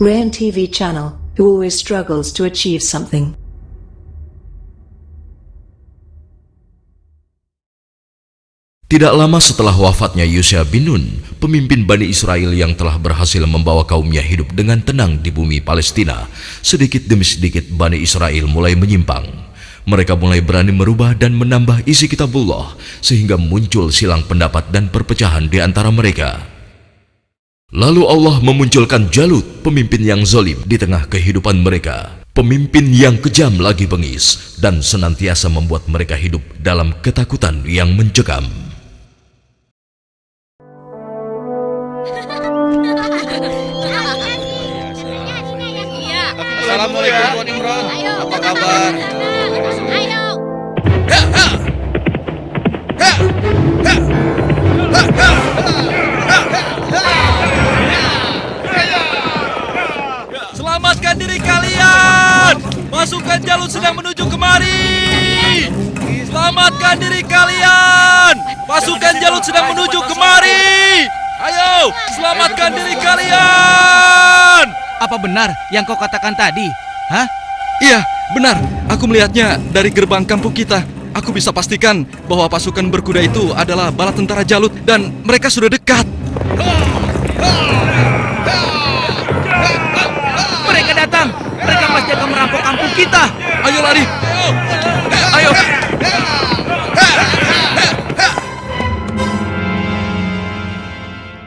Rain TV channel, who always struggles to achieve something. Tidak lama setelah wafatnya Yusha bin Nun, pemimpin Bani Israel yang telah berhasil membawa kaumnya hidup dengan tenang di bumi Palestina, sedikit demi sedikit Bani Israel mulai menyimpang. Mereka mulai berani merubah dan menambah isi kitabullah, sehingga muncul silang pendapat dan perpecahan di antara mereka. Lalu Allah memunculkan Jalut, pemimpin yang zalim di tengah kehidupan mereka. Pemimpin yang kejam lagi bengis dan senantiasa membuat mereka hidup dalam ketakutan yang mencekam. Assalamualaikum Tuan Imran. Apa kabar? Ayo. Selamatkan diri kalian! Pasukan Jalut sedang menuju kemari! Selamatkan diri kalian! Pasukan Jalut sedang menuju kemari! Ayo, selamatkan diri kalian! Apa benar yang kau katakan tadi? Hah? Iya, benar. Aku melihatnya dari gerbang kampung kita. Aku bisa pastikan bahwa pasukan berkuda itu adalah bala tentara Jalut dan mereka sudah dekat. Mereka datang! Mereka pasti akan merampok kampung kita! Ayo lari! Ayo!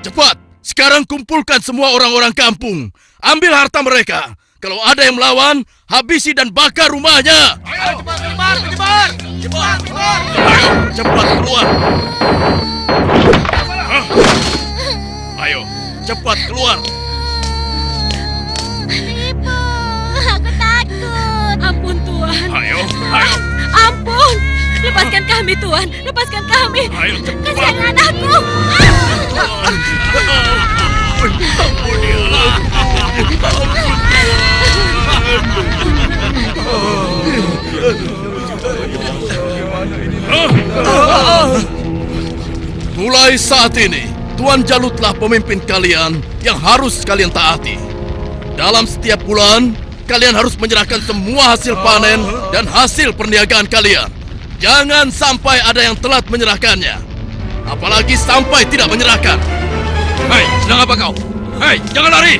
Cepat, sekarang kumpulkan semua orang-orang kampung. Ambil harta mereka. Kalau ada yang melawan, habisi dan bakar rumahnya. Ayo, cepat, menyebar! Cepat! Ayo, cepat keluar. Ayo, cepat keluar. Ibu, aku takut. Ampun Tuhan. Ayo. Ampun. Lepaskan kami Tuhan. Lepaskan kami. Ayo, cepat. Kasihan anakku. Mulai saat ini, Tuan Jalutlah pemimpin kalian yang harus kalian taati. Dalam setiap bulan, kalian harus menyerahkan semua hasil panen dan hasil perniagaan kalian. Jangan sampai ada yang telat menyerahkannya. Apalagi sampai tidak menyerahkan. Hei, sedang apa kau? Hei, jangan lari!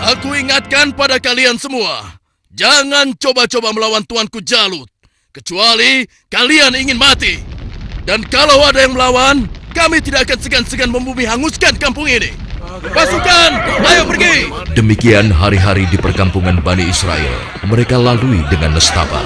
Aku ingatkan pada kalian semua, jangan coba-coba melawan Tuanku Jalut, kecuali kalian ingin mati. Dan kalau ada yang melawan, kami tidak akan segan-segan membumi hanguskan kampung ini. Pasukan, ayo pergi! Demikian hari-hari di perkampungan Bani Israel, mereka lalui dengan nestapa.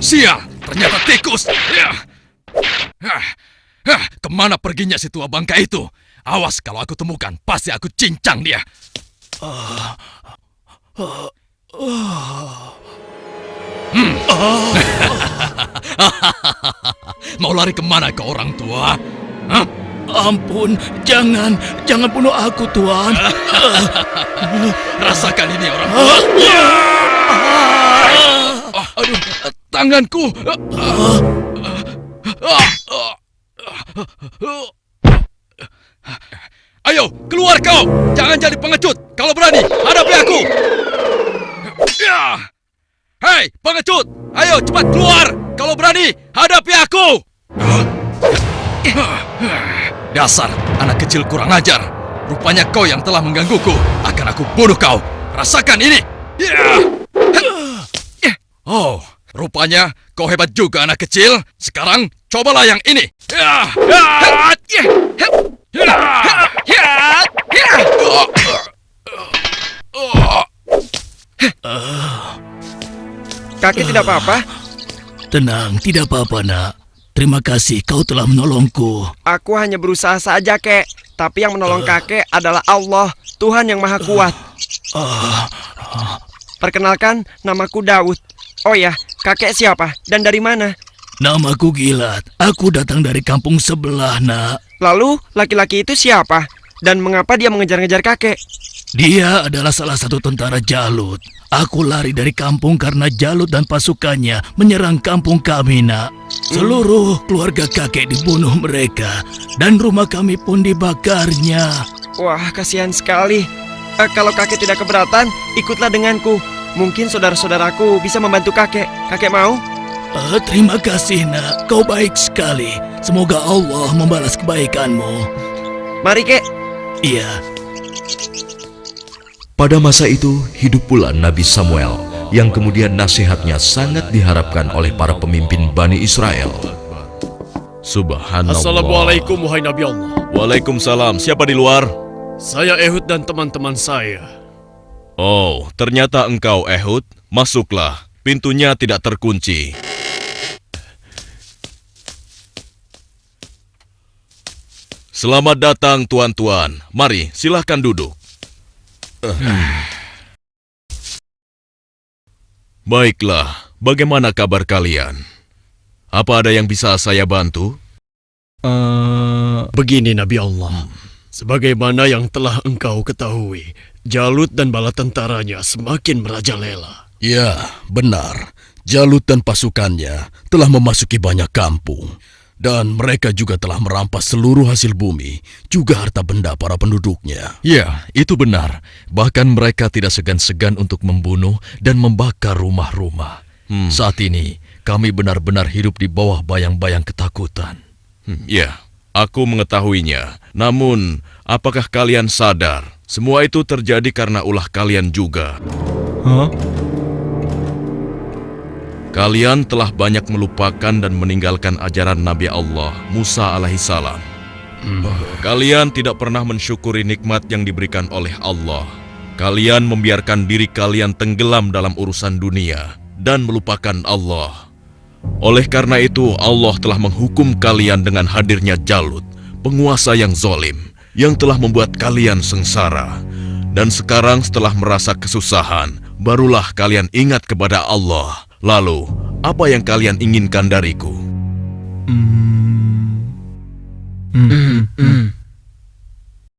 Sial, ternyata tikus. Kemana perginya si tua bangka itu? Awas kalau aku temukan, pasti aku cincang dia. Mau lari kemana kau orang tua? Hah? Ampun, jangan bunuh aku, Tuan. Rasakan ini orang tua. Aduh, tanganku. Ayo, keluar kau. Jangan jadi pengecut. Kalau berani, hadapi aku. Hei, pengecut. Ayo, cepat keluar. Kalau berani, hadapi aku. Dasar anak kecil kurang ajar. Rupanya kau yang telah menggangguku. Akan aku bunuh kau. Rasakan ini. Oh, rupanya kau hebat juga anak kecil. Sekarang cobalah yang ini. Kakek tidak apa-apa? Tenang, tidak apa-apa, Nak. Terima kasih kau telah menolongku. Aku hanya berusaha saja, Kek. Tapi yang menolong kakek adalah Allah, Tuhan yang Maha Kuat. Perkenalkan, namaku Daud. Oh ya, kakek siapa dan dari mana? Namaku Gilat. Aku datang dari kampung sebelah, Nak. Lalu, laki-laki itu siapa? Dan mengapa dia mengejar-ngejar kakek? Dia adalah salah satu tentara Jalut. Aku lari dari kampung karena Jalut dan pasukannya menyerang kampung kami, nak. Seluruh keluarga kakek dibunuh mereka, dan rumah kami pun dibakarnya. Wah, kasihan sekali. Kalau kakek tidak keberatan, ikutlah denganku. Mungkin saudara-saudaraku bisa membantu kakek. Kakek mau? Terima kasih, nak. Kau baik sekali. Semoga Allah membalas kebaikanmu. Mari, Kek. Iya. Pada masa itu, hidup pula Nabi Samuel, yang kemudian nasihatnya sangat diharapkan oleh para pemimpin Bani Israel. Subhanallah. Assalamualaikum wahai Nabi Allah. Waalaikumsalam. Siapa di luar? Saya Ehud dan teman-teman saya. Oh, ternyata engkau Ehud. Masuklah. Pintunya tidak terkunci. Selamat datang tuan-tuan. Mari, silahkan duduk. Baiklah, bagaimana kabar kalian? Apa ada yang bisa saya bantu? Begini Nabi Allah. Sebagaimana yang telah engkau ketahui, Jalut dan bala tentaranya semakin merajalela. Ya, benar. Jalut dan pasukannya telah memasuki banyak kampung. Dan mereka juga telah merampas seluruh hasil bumi, juga harta benda para penduduknya. Ya, itu benar. Bahkan mereka tidak segan-segan untuk membunuh dan membakar rumah-rumah. Saat ini, kami benar-benar hidup di bawah bayang-bayang ketakutan. Ya, aku mengetahuinya. Namun, apakah kalian sadar? Semua itu terjadi karena ulah kalian juga. Kalian telah banyak melupakan dan meninggalkan ajaran Nabi Allah, Musa alaihissalam. Kalian tidak pernah mensyukuri nikmat yang diberikan oleh Allah. Kalian membiarkan diri kalian tenggelam dalam urusan dunia dan melupakan Allah. Oleh karena itu, Allah telah menghukum kalian dengan hadirnya Jalut, penguasa yang zalim, yang telah membuat kalian sengsara. Dan sekarang setelah merasa kesusahan, barulah kalian ingat kepada Allah. Lalu, apa yang kalian inginkan dariku?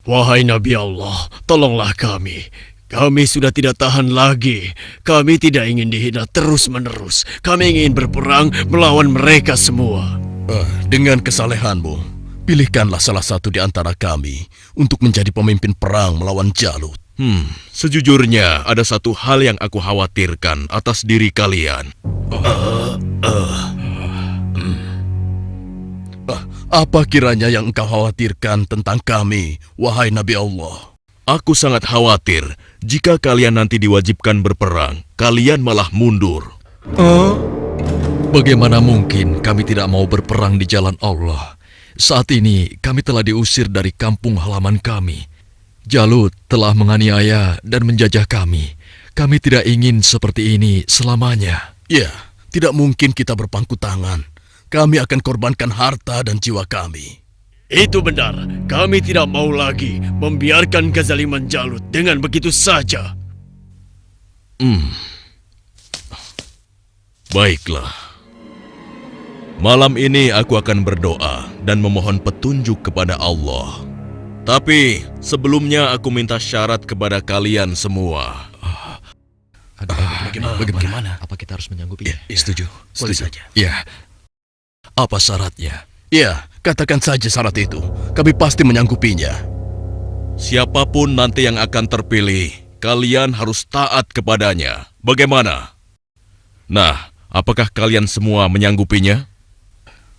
Wahai Nabi Allah, tolonglah kami. Kami sudah tidak tahan lagi. Kami tidak ingin dihina terus-menerus. Kami ingin berperang melawan mereka semua. Dengan kesalehanmu, pilihkanlah salah satu di antara kami untuk menjadi pemimpin perang melawan Jalut. Sejujurnya, ada satu hal yang aku khawatirkan atas diri kalian. Apa kiranya yang engkau khawatirkan tentang kami, wahai Nabi Allah? Aku sangat khawatir jika kalian nanti diwajibkan berperang, kalian malah mundur. Bagaimana mungkin kami tidak mau berperang di jalan Allah? Saat ini kami telah diusir dari kampung halaman kami. Jalut telah menganiaya dan menjajah kami. Kami tidak ingin seperti ini selamanya. Ya, tidak mungkin kita berpangku tangan. Kami akan korbankan harta dan jiwa kami. Itu benar. Kami tidak mau lagi membiarkan kezaliman Jalut dengan begitu saja. Baiklah. Malam ini aku akan berdoa dan memohon petunjuk kepada Allah. Tapi sebelumnya aku minta syarat kepada kalian semua. Bagaimana? Apa kita harus menyanggupinya? Setuju. Boleh saja. Ya. Apa syaratnya? Ya, katakan saja syarat itu. Kami pasti menyanggupinya. Siapapun nanti yang akan terpilih, kalian harus taat kepadanya. Bagaimana? Nah, apakah kalian semua menyanggupinya?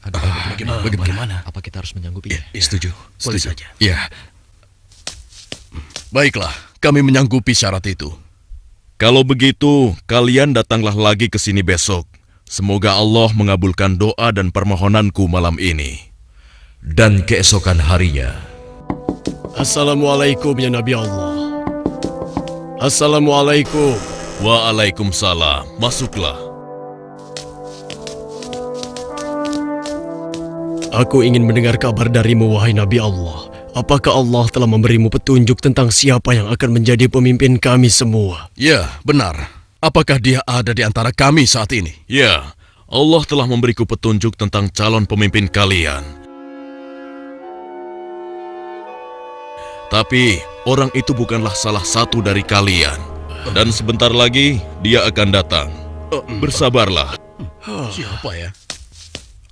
Bagaimana? Apa kita harus menyanggupinya? Setuju. Boleh saja. Ya. Baiklah, kami menyanggupi syarat itu. Kalau begitu, kalian datanglah lagi ke sini besok. Semoga Allah mengabulkan doa dan permohonanku malam ini. Dan keesokan harinya, Assalamualaikum ya Nabi Allah. Assalamualaikum. Waalaikumsalam. Masuklah. Aku ingin mendengar kabar darimu, wahai Nabi Allah. Apakah Allah telah memberimu petunjuk tentang siapa yang akan menjadi pemimpin kami semua? Ya, benar. Apakah dia ada di antara kami saat ini? Ya, Allah telah memberiku petunjuk tentang calon pemimpin kalian. Tapi orang itu bukanlah salah satu dari kalian. Dan sebentar lagi dia akan datang. Bersabarlah. Siapa ya?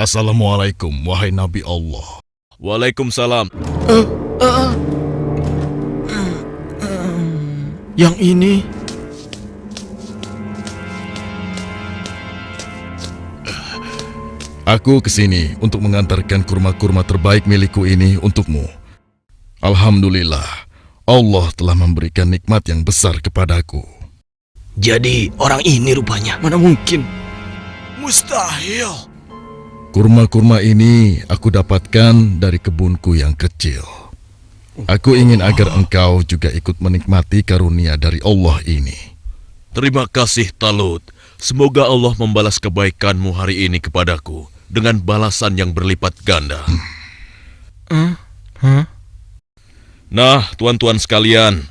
Assalamualaikum, wahai Nabi Allah. Waalaikumsalam. Yang ini... Aku kesini untuk mengantarkan kurma-kurma terbaik milikku ini untukmu. Alhamdulillah, Allah telah memberikan nikmat yang besar kepadaku. Jadi orang ini rupanya. Mana mungkin? Mustahil. Kurma-kurma ini aku dapatkan dari kebunku yang kecil. Aku ingin agar engkau juga ikut menikmati karunia dari Allah ini. Terima kasih Talut. Semoga Allah membalas kebaikanmu hari ini kepadaku dengan balasan yang berlipat ganda. Nah, tuan-tuan sekalian,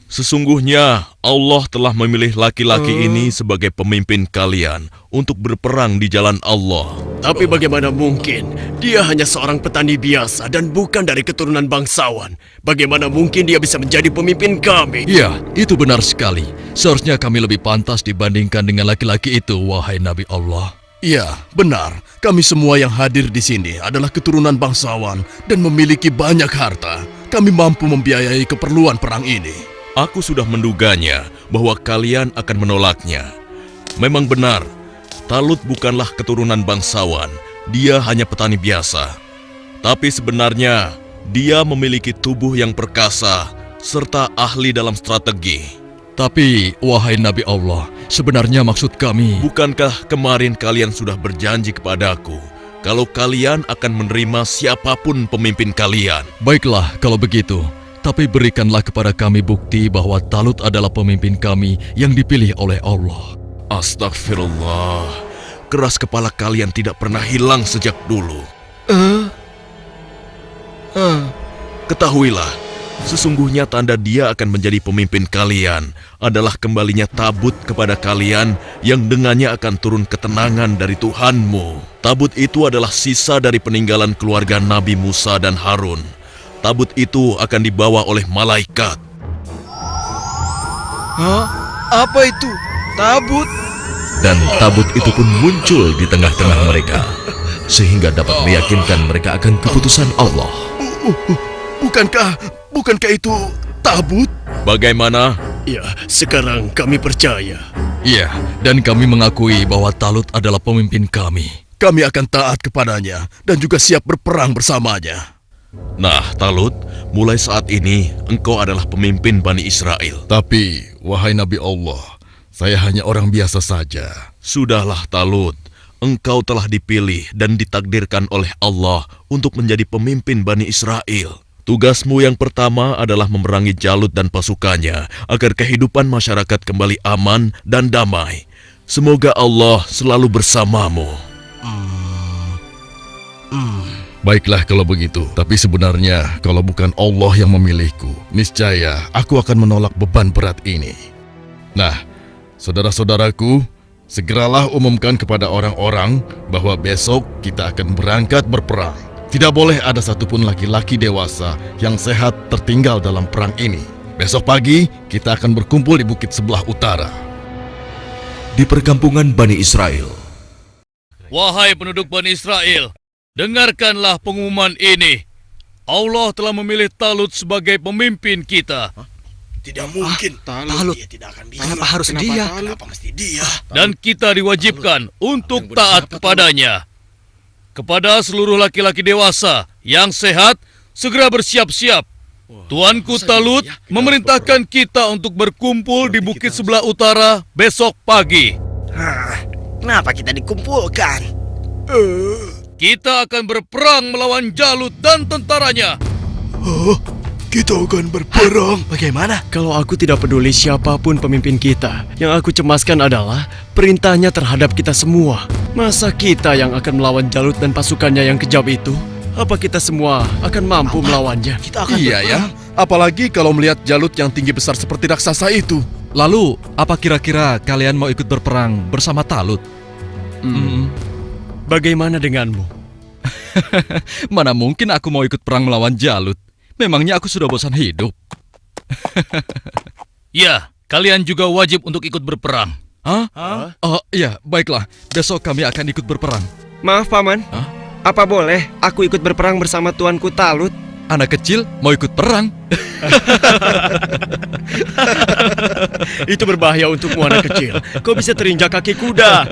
sesungguhnya Allah telah memilih laki-laki ini sebagai pemimpin kalian untuk berperang di jalan Allah. Tapi bagaimana mungkin? Dia hanya seorang petani biasa dan bukan dari keturunan bangsawan. Bagaimana mungkin dia bisa menjadi pemimpin kami? Ya, itu benar sekali. Seharusnya kami lebih pantas dibandingkan dengan laki-laki itu, wahai Nabi Allah. Ya, benar. Kami semua yang hadir di sini adalah keturunan bangsawan dan memiliki banyak harta. Kami mampu membiayai keperluan perang ini. Aku sudah menduganya bahwa kalian akan menolaknya. Memang benar, Talut bukanlah keturunan bangsawan. Dia hanya petani biasa. Tapi sebenarnya, dia memiliki tubuh yang perkasa serta ahli dalam strategi. Tapi, wahai Nabi Allah, sebenarnya maksud kami... Bukankah kemarin kalian sudah berjanji kepadaku kalau kalian akan menerima siapapun pemimpin kalian? Baiklah, kalau begitu. Tapi berikanlah kepada kami bukti bahwa Talut adalah pemimpin kami yang dipilih oleh Allah. Astagfirullah, keras kepala kalian tidak pernah hilang sejak dulu. Ketahuilah, sesungguhnya tanda dia akan menjadi pemimpin kalian adalah kembalinya tabut kepada kalian yang dengannya akan turun ketenangan dari Tuhanmu. Tabut itu adalah sisa dari peninggalan keluarga Nabi Musa dan Harun. Tabut itu akan dibawa oleh malaikat. Hah? Apa itu? Tabut? Dan tabut itu pun muncul di tengah-tengah mereka, sehingga dapat meyakinkan mereka akan keputusan Allah. Bukankah itu tabut? Bagaimana? Ya, sekarang kami percaya. Iya, dan kami mengakui bahwa Talut adalah pemimpin kami. Kami akan taat kepadanya dan juga siap berperang bersamanya. Nah, Talut, mulai saat ini engkau adalah pemimpin Bani Israel. Tapi, wahai Nabi Allah, saya hanya orang biasa saja. Sudahlah, Talut. Engkau telah dipilih dan ditakdirkan oleh Allah untuk menjadi pemimpin Bani Israel. Tugasmu yang pertama adalah memerangi Jalut dan pasukannya agar kehidupan masyarakat kembali aman dan damai. Semoga Allah selalu bersamamu. Baiklah kalau begitu, tapi sebenarnya kalau bukan Allah yang memilihku, niscaya aku akan menolak beban berat ini. Nah, saudara-saudaraku, segeralah umumkan kepada orang-orang bahwa besok kita akan berangkat berperang. Tidak boleh ada satupun laki-laki dewasa yang sehat tertinggal dalam perang ini. Besok pagi kita akan berkumpul di bukit sebelah utara. Di perkampungan Bani Israel, Wahai penduduk Bani Israel, dengarkanlah pengumuman ini. Allah telah memilih Talut sebagai pemimpin kita. Tidak mungkin. Talut. Dia tidak akan bisa. Kenapa harus dia? Kenapa mesti dia? Dan kita diwajibkan untuk taat kepadanya. Kepada seluruh laki-laki dewasa yang sehat, segera bersiap-siap. Tuanku Talut memerintahkan kita untuk berkumpul di bukit sebelah utara besok pagi. Kenapa kita dikumpulkan? Kita akan berperang melawan Jalut dan tentaranya. Kita akan berperang. Bagaimana? Kalau aku tidak peduli siapapun pemimpin kita, yang aku cemaskan adalah perintahnya terhadap kita semua. Masa kita yang akan melawan Jalut dan pasukannya yang kejam itu? Apa kita semua akan mampu melawannya? Kita akan Iya ya, apalagi kalau melihat Jalut yang tinggi besar seperti raksasa itu. Lalu, apa kira-kira kalian mau ikut berperang bersama Talut? Bagaimana denganmu? Mana mungkin aku mau ikut perang melawan Jalut. Memangnya aku sudah bosan hidup? Ya, kalian juga wajib untuk ikut berperang. Hah? Oh, iya, baiklah. Besok kami akan ikut berperang. Maaf, Paman. Hah? Apa boleh aku ikut berperang bersama tuanku Talut? Anak kecil mau ikut perang? Itu berbahaya untukmu anak kecil. Kau bisa terinjak kaki kuda.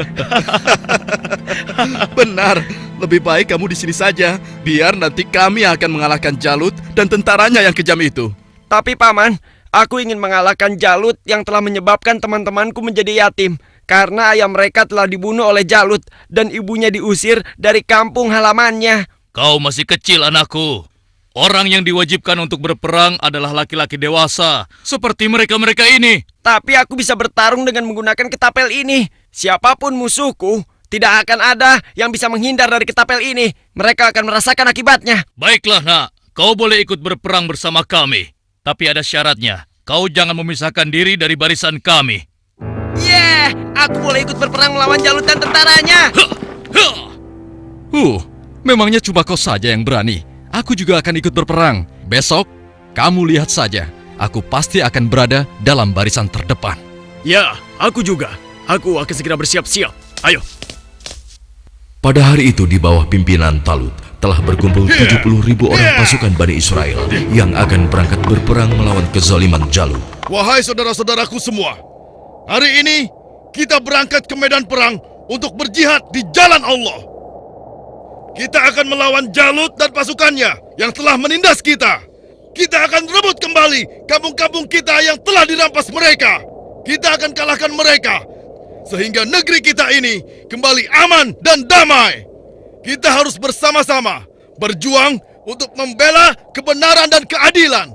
Benar, lebih baik kamu di sini saja. Biar nanti kami akan mengalahkan Jalut dan tentaranya yang kejam itu. Tapi Paman, aku ingin mengalahkan Jalut yang telah menyebabkan teman-temanku menjadi yatim. Karena ayah mereka telah dibunuh oleh Jalut dan ibunya diusir dari kampung halamannya. Kau masih kecil, anakku. Orang yang diwajibkan untuk berperang adalah laki-laki dewasa, seperti mereka-mereka ini. Tapi aku bisa bertarung dengan menggunakan ketapel ini. Siapapun musuhku, tidak akan ada yang bisa menghindar dari ketapel ini. Mereka akan merasakan akibatnya. Baiklah, nak. Kau boleh ikut berperang bersama kami. Tapi ada syaratnya. Kau jangan memisahkan diri dari barisan kami. Yeah, aku boleh ikut berperang melawan Jalut dan tentaranya. Memangnya cuma kau saja yang berani. Aku juga akan ikut berperang. Besok, kamu lihat saja. Aku pasti akan berada dalam barisan terdepan. Ya, aku juga. Aku akan segera bersiap-siap. Ayo. Pada hari itu di bawah pimpinan Talut telah berkumpul 70.000 orang pasukan Bani Israel yang akan berangkat berperang melawan kezaliman Jalut. Wahai saudara-saudaraku semua, hari ini kita berangkat ke medan perang untuk berjihad di jalan Allah. Kita akan melawan Jalut dan pasukannya yang telah menindas kita. Kita akan rebut kembali kampung-kampung kita yang telah dirampas mereka. Kita akan kalahkan mereka sehingga negeri kita ini kembali aman dan damai. Kita harus bersama-sama berjuang untuk membela kebenaran dan keadilan.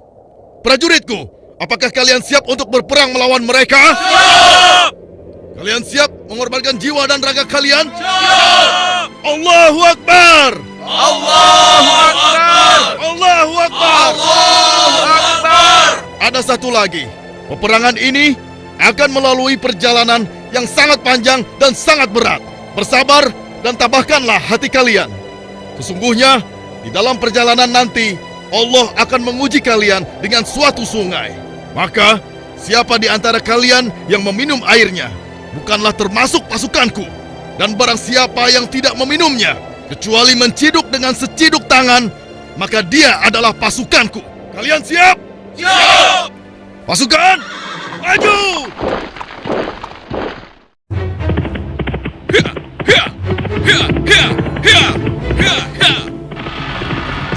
Prajuritku, apakah kalian siap untuk berperang melawan mereka? Siap! Kalian siap mengorbankan jiwa dan raga kalian? Siap! Allahu Akbar! Allahu Akbar! Allahu Akbar! Allahu Akbar! Ada satu lagi. Peperangan ini akan melalui perjalanan yang sangat panjang dan sangat berat. Bersabar dan tabahkanlah hati kalian. Sesungguhnya di dalam perjalanan nanti Allah akan menguji kalian dengan suatu sungai. Maka siapa di antara kalian yang meminum airnya bukanlah termasuk pasukanku. Dan barang siapa yang tidak meminumnya kecuali menciduk dengan seciduk tangan, maka dia adalah pasukanku. Kalian siap? Siap! Pasukan, maju!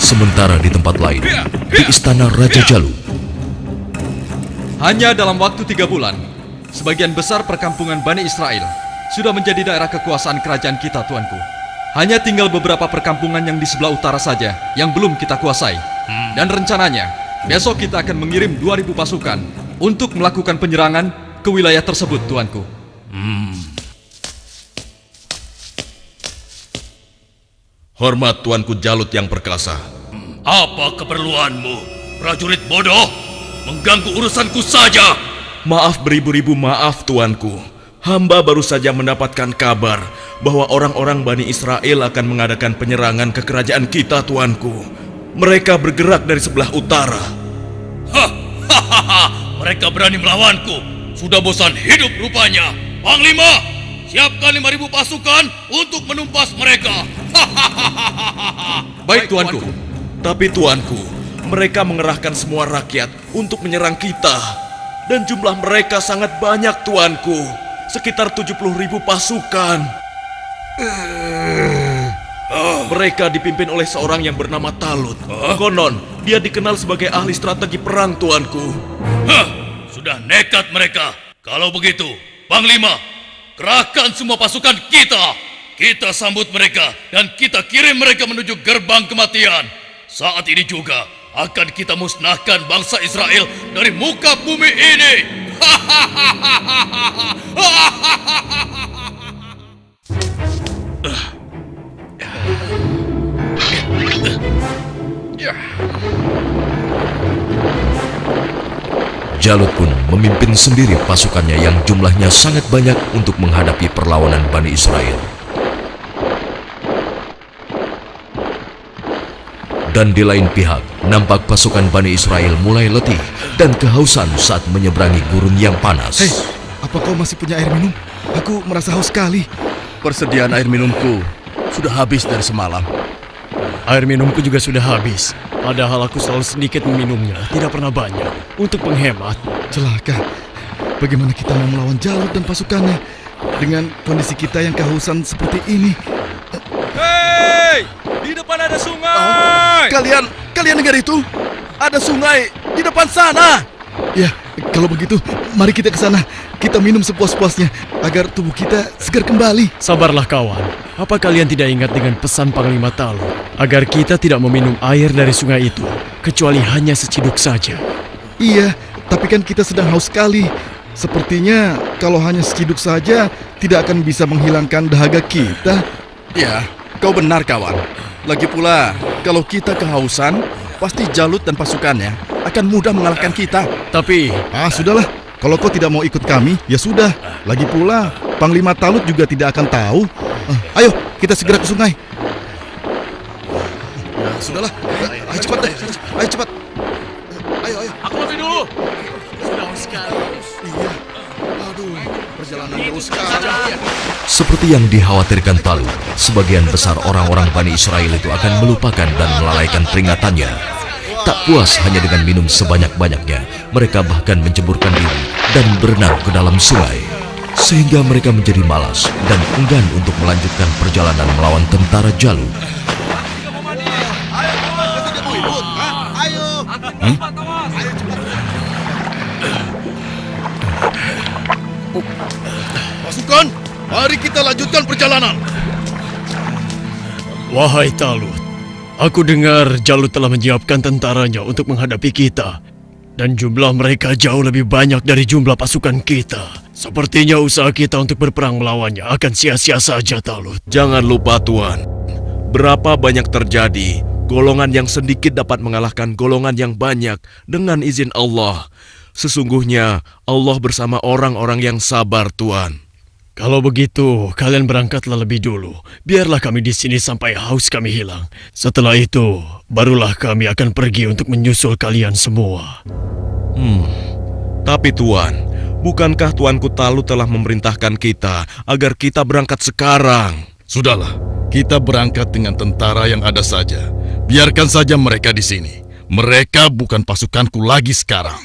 Sementara di tempat lain, di istana Raja Jalut, Hanya dalam waktu 3 bulan, sebagian besar perkampungan Bani Israel sudah menjadi daerah kekuasaan kerajaan kita, tuanku. Hanya tinggal beberapa perkampungan yang di sebelah utara saja yang belum kita kuasai. Dan rencananya, besok kita akan mengirim 2.000 pasukan untuk melakukan penyerangan ke wilayah tersebut, tuanku. Hormat tuanku Jalut yang perkasa. Apa keperluanmu, prajurit bodoh? Mengganggu urusanku saja. Maaf beribu-ribu maaf tuanku. Hamba baru saja mendapatkan kabar bahwa orang-orang Bani Israel akan mengadakan penyerangan ke kerajaan kita, tuanku. Mereka bergerak dari sebelah utara. Mereka berani melawanku. Sudah bosan hidup rupanya. Panglima, siapkan 5.000 pasukan untuk menumpas mereka. Baik, tuanku. Tapi tuanku, mereka mengerahkan semua rakyat untuk menyerang kita. Dan jumlah mereka sangat banyak, tuanku. Sekitar 70.000 pasukan. Mereka dipimpin oleh seorang yang bernama Talut. Konon, dia dikenal sebagai ahli strategi perang, tuanku. Sudah nekat mereka. Kalau begitu, Panglima, kerahkan semua pasukan kita. Kita sambut mereka dan kita kirim mereka menuju gerbang kematian. Saat ini juga akan kita musnahkan bangsa Israel dari muka bumi ini. Jalut pun memimpin sendiri pasukannya yang jumlahnya sangat banyak untuk menghadapi perlawanan Bani Israel. Dan di lain pihak, nampak pasukan Bani Israel mulai letih dan kehausan saat menyeberangi gurun yang panas. Hei, apa kau masih punya air minum? Aku merasa haus sekali. Persediaan air minumku sudah habis dari semalam. Air minumku juga sudah habis. Padahal aku selalu sedikit meminumnya, tidak pernah banyak. Untuk menghemat. Celaka. Bagaimana kita mau melawan Jalut dan pasukannya dengan kondisi kita yang kehausan seperti ini? Hei! Di depan ada sungai! Kalian dengar itu? Ada sungai di depan sana. Ya, kalau begitu, mari kita ke sana. Kita minum sepuas-puasnya agar tubuh kita segar kembali. Sabarlah kawan. Apa kalian tidak ingat dengan pesan Panglima Talut agar kita tidak meminum air dari sungai itu kecuali hanya seciduk saja? Iya, tapi kan kita sedang haus sekali. Sepertinya kalau hanya seciduk saja tidak akan bisa menghilangkan dahaga kita. Ya, kau benar kawan. Lagi pula, kalau kita kehausan, pasti Jalut dan pasukannya akan mudah mengalahkan kita. Tapi, sudahlah. Kalau kau tidak mau ikut kami, ya sudah. Lagi pula, Panglima Talut juga tidak akan tahu. Ayo, kita segera ke sungai. Ya, sudahlah. Ayo cepat deh. Ayo cepat. Ayo. aku lebih dulu. Sudah haus sekali. Iya. Aduh, perjalanan jauh sekali. Seperti yang dikhawatirkan Talut, sebagian besar orang-orang Bani Israel itu akan melupakan dan melalaikan peringatannya. Tak puas hanya dengan minum sebanyak-banyaknya, mereka bahkan menceburkan diri dan berenang ke dalam sungai. Sehingga mereka menjadi malas dan enggan untuk melanjutkan perjalanan melawan tentara Jalut. Pasukan, mari kita lanjutkan perjalanan. Wahai Talut, aku dengar Jalut telah menyiapkan tentaranya untuk menghadapi kita. Dan jumlah mereka jauh lebih banyak dari jumlah pasukan kita. Sepertinya usaha kita untuk berperang melawannya akan sia-sia saja, Talut. Jangan lupa Tuan, berapa banyak terjadi, golongan yang sedikit dapat mengalahkan golongan yang banyak dengan izin Allah. Sesungguhnya Allah bersama orang-orang yang sabar, Tuan. Kalau begitu, kalian berangkatlah lebih dulu. Biarlah kami di sini sampai haus kami hilang. Setelah itu, barulah kami akan pergi untuk menyusul kalian semua. Tapi Tuan, bukankah Tuanku Talut telah memerintahkan kita agar kita berangkat sekarang? Sudahlah, kita berangkat dengan tentara yang ada saja. Biarkan saja mereka di sini. Mereka bukan pasukanku lagi sekarang.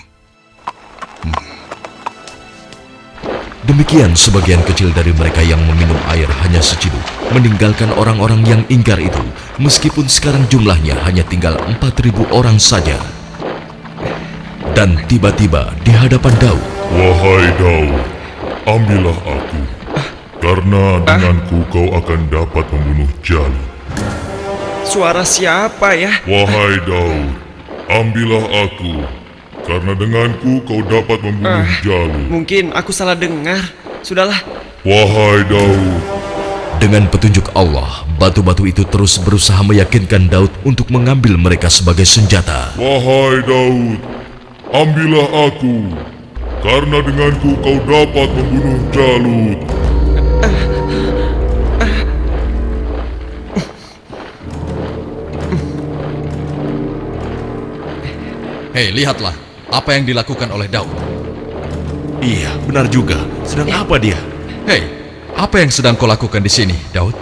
Demikian sebagian kecil dari mereka yang meminum air hanya seciduk, meninggalkan orang-orang yang ingkar itu, meskipun sekarang jumlahnya hanya tinggal 4.000 orang saja. Dan tiba-tiba di hadapan Daud, Wahai Daud, ambillah aku, karena denganku kau akan dapat membunuh Jalut. Suara siapa ya? Wahai Daud, ambillah aku, karena denganku kau dapat membunuh Jalut. Mungkin aku salah dengar. Sudahlah. Wahai Daud. Dengan petunjuk Allah, batu-batu itu terus berusaha meyakinkan Daud untuk mengambil mereka sebagai senjata. Wahai Daud, ambillah aku, karena denganku kau dapat membunuh Jalut. Hei, lihatlah apa yang dilakukan oleh Daud. Iya, benar juga. Sedang apa dia? Hei, apa yang sedang kau lakukan di sini, Daud?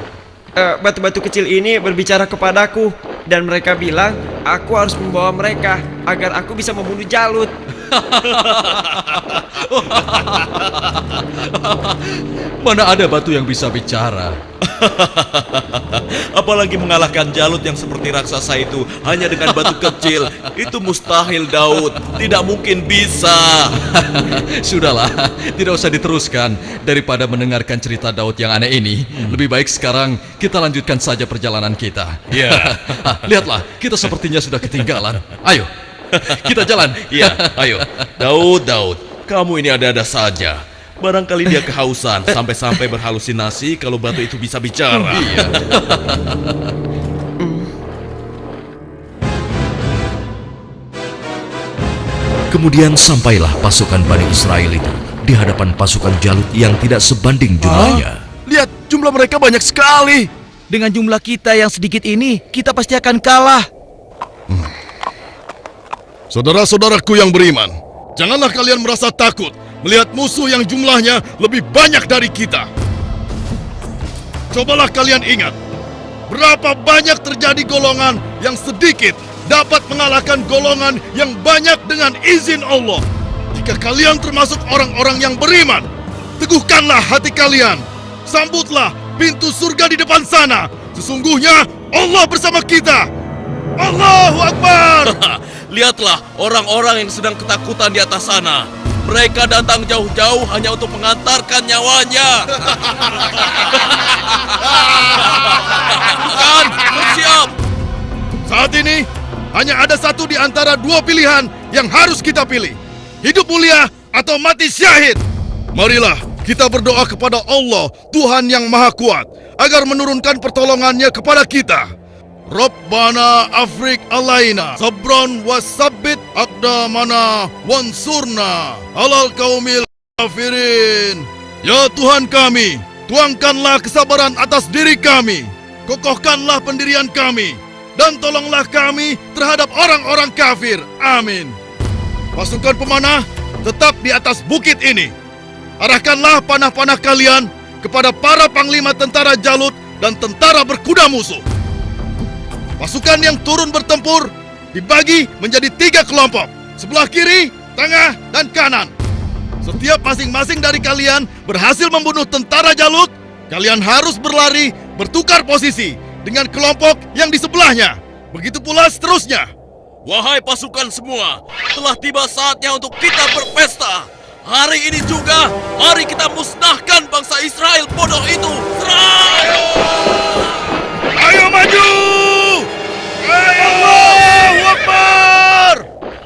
Batu-batu kecil ini berbicara kepadaku dan mereka bilang aku harus membawa mereka agar aku bisa membunuh Jalut. Mana ada batu yang bisa bicara? Apalagi mengalahkan Jalut yang seperti raksasa itu hanya dengan batu kecil. Itu mustahil, Daud. Tidak mungkin bisa. Sudahlah, tidak usah diteruskan. Daripada mendengarkan cerita Daud yang aneh ini, lebih baik sekarang kita lanjutkan saja perjalanan kita. Ya. Lihatlah, kita sepertinya sudah ketinggalan. Ayo, kita jalan. Ya, ayo. Daud, kamu ini ada-ada saja. Barangkali dia kehausan sampai-sampai berhalusinasi kalau batu itu bisa bicara. Iya. Kemudian sampailah pasukan Bani Israel itu di hadapan pasukan Jalut yang tidak sebanding jumlahnya. Lihat, jumlah mereka banyak sekali. Dengan jumlah kita yang sedikit ini, kita pasti akan kalah. Saudara-saudaraku yang beriman, janganlah kalian merasa takut melihat musuh yang jumlahnya lebih banyak dari kita. Cobalah kalian ingat, berapa banyak terjadi golongan yang sedikit dapat mengalahkan golongan yang banyak dengan izin Allah. Jika kalian termasuk orang-orang yang beriman, teguhkanlah hati kalian. Sambutlah pintu surga di depan sana. Sesungguhnya Allah bersama kita. Allahu Akbar. Lihatlah orang-orang yang sedang ketakutan di atas sana. Mereka datang jauh-jauh hanya untuk mengantarkan nyawanya. Bukan, bersiap. Saat ini hanya ada satu di antara dua pilihan yang harus kita pilih. Hidup mulia atau mati syahid. Marilah kita berdoa kepada Allah, Tuhan yang Maha Kuat, agar menurunkan pertolongannya kepada kita. Rabbana afrik alaina sabran wasabbit aqdamana wansurna alal qaumil kafirin. Ya Tuhan kami, tuangkanlah kesabaran atas diri kami, kokohkanlah pendirian kami, dan tolonglah kami terhadap orang-orang kafir. Amin. Pasukan pemanah tetap di atas bukit ini. Arahkanlah panah-panah kalian kepada para panglima tentara Jalut dan tentara berkuda musuh. Pasukan yang turun bertempur dibagi menjadi 3 kelompok, sebelah kiri, tengah, dan kanan. Setiap masing-masing dari kalian berhasil membunuh tentara Jalut, kalian harus berlari bertukar posisi dengan kelompok yang di sebelahnya. Begitu pula seterusnya. Wahai pasukan semua, telah tiba saatnya untuk kita berpesta. Hari ini juga, mari kita musnahkan bangsa Israel bodoh itu. Serang! Ayo maju! Allahu Akbar!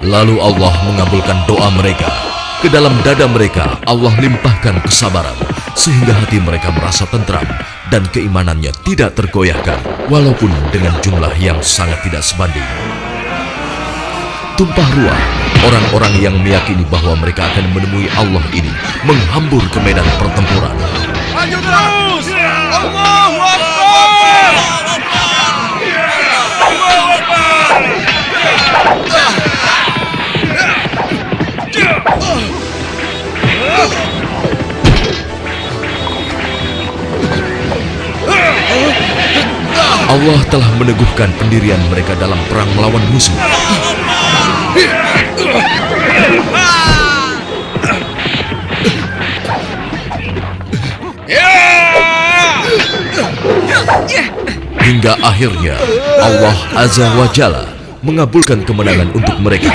Lalu Allah mengabulkan doa mereka. Ke dalam dada mereka Allah limpahkan kesabaran, sehingga hati mereka merasa tentram dan keimanannya tidak tergoyahkan, walaupun dengan jumlah yang sangat tidak sebanding. Tumpah ruah, orang-orang yang meyakini bahwa mereka akan menemui Allah ini menghambur ke medan pertempuran. Maju terus! Allahu Akbar! Allahu Akbar! Allah telah meneguhkan pendirian mereka dalam perang melawan musuh. Hingga akhirnya Allah Azza wa Jalla mengabulkan kemenangan untuk mereka.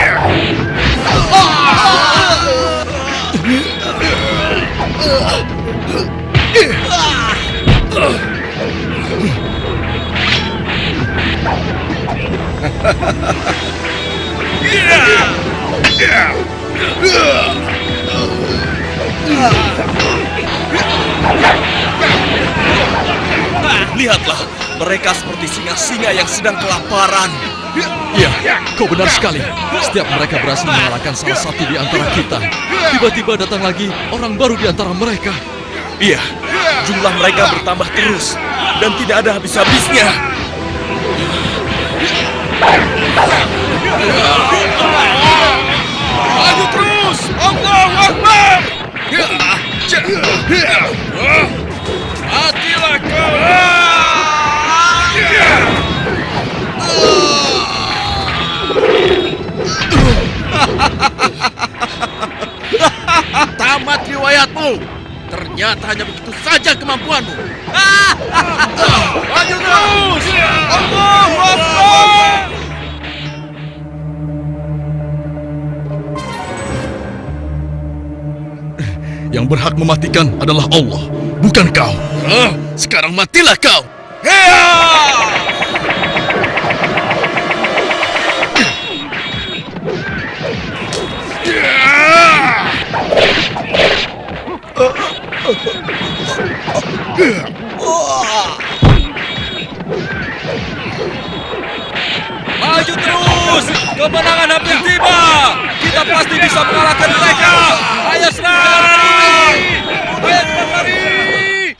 Lihatlah, mereka seperti singa-singa yang sedang kelaparan. Iya, kau benar sekali. Setiap mereka berhasil mengalahkan salah satu di antara kita, tiba-tiba datang lagi orang baru di antara mereka. Iya, jumlah mereka bertambah terus dan tidak ada habis-habisnya. Maju terus! Allahu Akbar! Matilah kau! Tamat riwayatmu. Ternyata hanya begitu saja kemampuanmu. Maju terus! Allahu Akbar! Yang berhak mematikan adalah Allah, bukan kau. Sekarang matilah kau. Maju terus! Kemenangan hampir tiba! Kita pasti bisa mengalahkan mereka! Ayo serang! Ayo lari!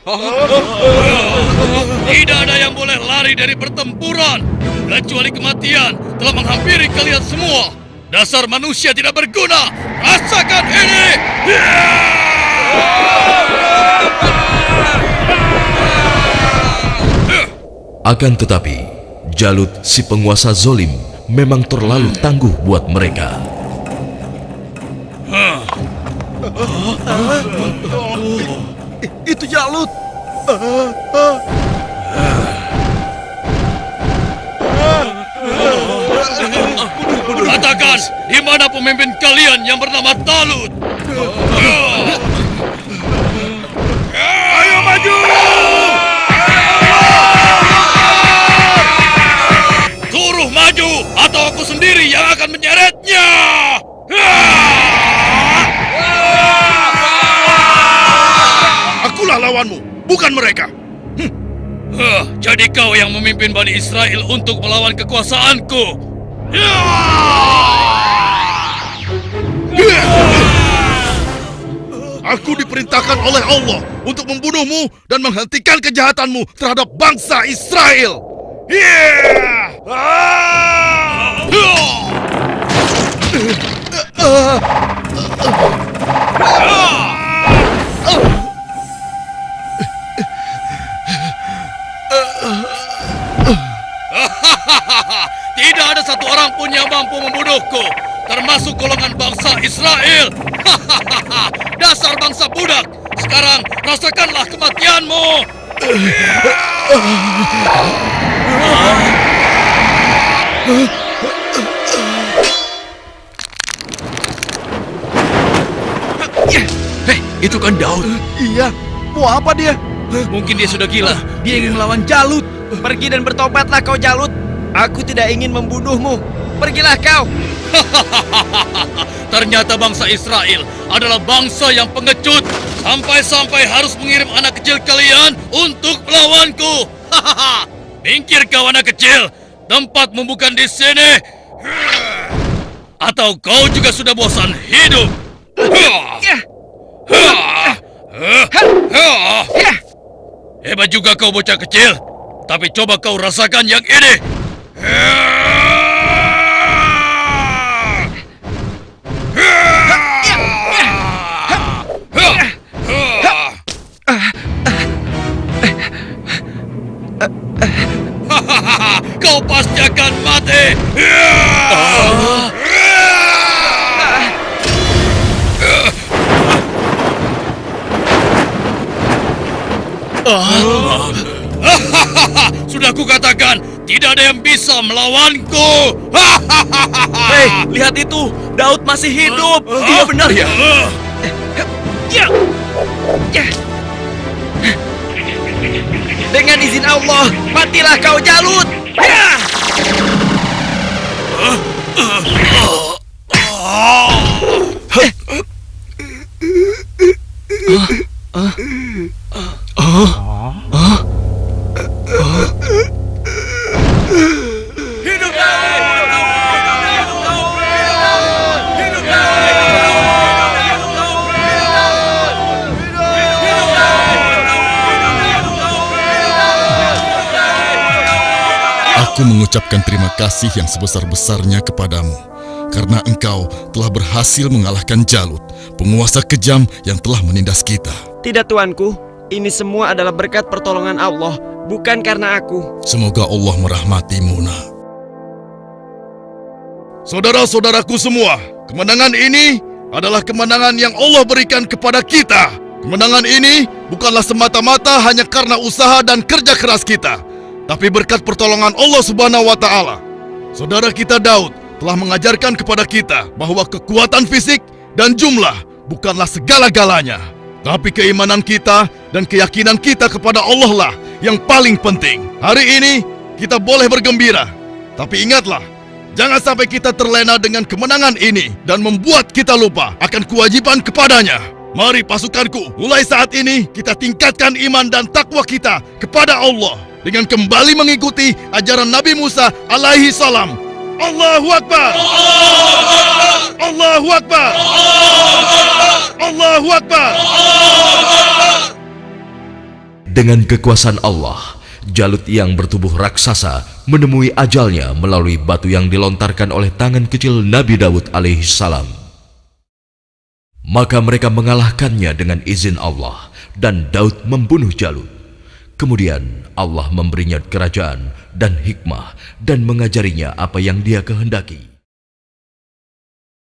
Tidak ada yang boleh lari dari pertempuran, kecuali kematian telah menghampiri kalian semua. Dasar manusia tidak berguna. Rasakan ini. Akan tetapi, Jalut si penguasa zolim memang terlalu tangguh buat mereka. Itu Jalut. Katakan, di mana pemimpin kalian yang bernama Talut? Ayo maju! Suruh maju, atau aku sendiri yang akan menyeretnya! Akulah lawanmu, bukan mereka. Jadi kau yang memimpin Bani Israel untuk melawan kekuasaanku. Aku diperintahkan oleh Allah untuk membunuhmu dan menghentikan kejahatanmu terhadap bangsa Israel. Tidak ada satu orang pun yang mampu membunuhku, termasuk golongan bangsa Israel. Dasar bangsa budak. Sekarang rasakanlah kematianmu. Hei, itu kan Daud. Iya, mau apa dia? Mungkin dia sudah gila. Dia ingin melawan Jalut. Pergi dan bertobatlah kau Jalut. Aku tidak ingin membunuhmu. Pergilah kau. Ternyata bangsa Israel adalah bangsa yang pengecut. Sampai-sampai harus mengirim anak kecil kalian untuk melawanku. Minggir kau anak kecil. Tempatmu bukan di sini. Atau kau juga sudah bosan hidup? Hebat juga kau bocah kecil. Tapi coba kau rasakan yang ini. Kau pasti akan mati. Sudah kukatakan, tidak ada yang bisa melawanku. Hei, lihat itu. Daud masih hidup. Iya benar ya. Dengan izin Allah, matilah kau Jalut. Hidup Daud! Hidup Aku mengucapkan terima kasih yang sebesar-besarnya kepadamu, karena engkau telah berhasil mengalahkan Jalut, penguasa kejam yang telah menindas kita. Tidak tuanku, ini semua adalah berkat pertolongan Allah, bukan karena aku. Semoga Allah merahmatimu, nak. Saudara-saudaraku semua, kemenangan ini adalah kemenangan yang Allah berikan kepada kita. Kemenangan ini bukanlah semata-mata hanya karena usaha dan kerja keras kita, tapi berkat pertolongan Allah Subhanahu wa Ta'ala. Saudara kita Daud telah mengajarkan kepada kita bahwa kekuatan fisik dan jumlah bukanlah segala-galanya, tapi keimanan kita dan keyakinan kita kepada Allah lah yang paling penting. Hari ini kita boleh bergembira, tapi ingatlah, jangan sampai kita terlena dengan kemenangan ini dan membuat kita lupa akan kewajiban kepadanya. Mari pasukanku, mulai saat ini kita tingkatkan iman dan takwa kita kepada Allah dengan kembali mengikuti ajaran Nabi Musa alaihi salam. Allahu Akbar! Allahu Akbar! Allahu Akbar! Dengan kekuasaan Allah, Jalut yang bertubuh raksasa menemui ajalnya melalui batu yang dilontarkan oleh tangan kecil Nabi Daud alaihi salam. Maka mereka mengalahkannya dengan izin Allah dan Daud membunuh Jalut. Kemudian Allah memberinya kerajaan dan hikmah dan mengajarinya apa yang Dia kehendaki.